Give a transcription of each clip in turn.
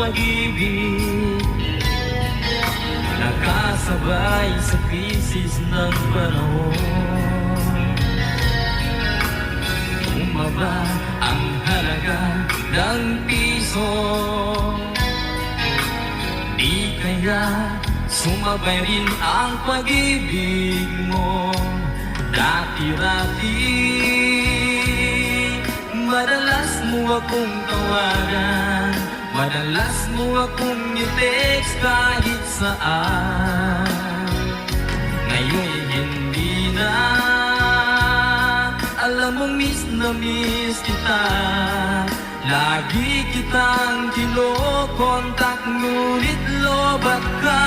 pag-ibig, nakasabay sa krisis ng panahon. Bumaba ang halaga ng piso, di kaya sumabay rin ang pag-ibig mo. Dati-dati madalas mo akong tawagan, madalas mo akong i-text kahit saan. Ngayon hindi na, alam mo miss na miss kita. Lagi kitang kinokontak, ngunit lobat ka.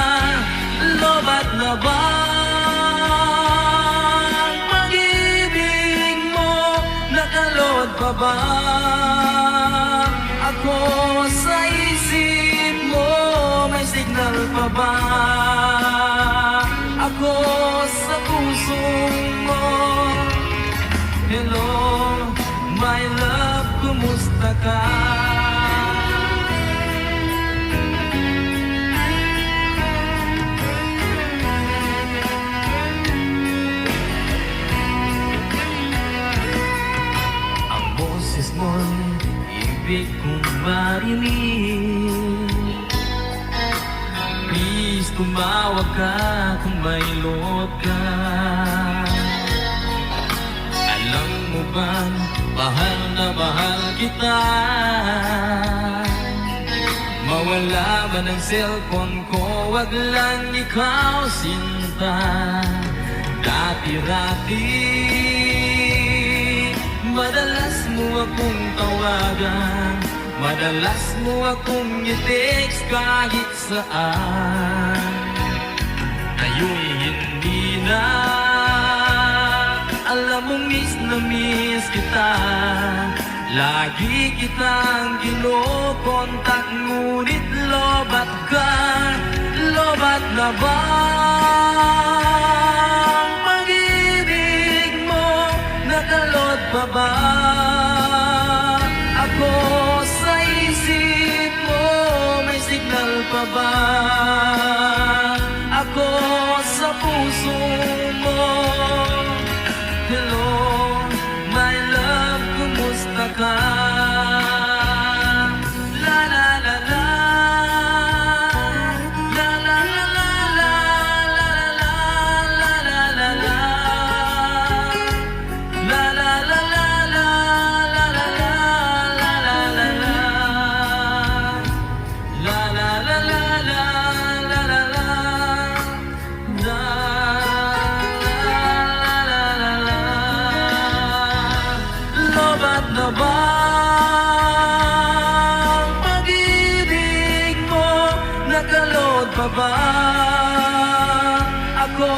Lobat na ba ang pag-ibig mo? Nakalod pa ba ako sa isip mo? May signal pa ba ako sa puso mo? Hello, my love, kumusta ka? Ang boses mo'y ibig kong marinig. Please, tumawag ka kung may load ka. Alam mo ba, mahal na mahal kita. Mawala man ang cellphone ko, wag lang ikaw sinta. Dati-dati madalas mo akong tawagan, madalas mo akong i-text kahit saan. Ngayon hindi na, alam mo miss na miss kita. Lagi kitang kinokontak, ngunit lobat ka. Lobat na ba ang pag-ibig mo? Nakalod pa ba ako sa isip mo? May signal pa ba ako sa puso mo? Hello, my love, kumusta ka? La la la la, la la la la, la la la la, la la la la, la la la la, la la la la, la la la, la la la la, la la la. Lobat na ba ang pag-ibig mo? Nakalod pa ba ako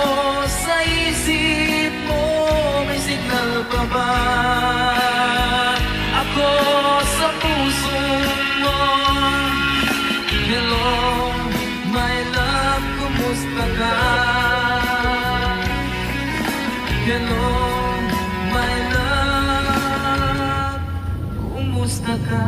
sa isip mo? May signal pa ba ako sa puso mo? Hello, my love, kumusta ka? Hello, my love, kumusta ka?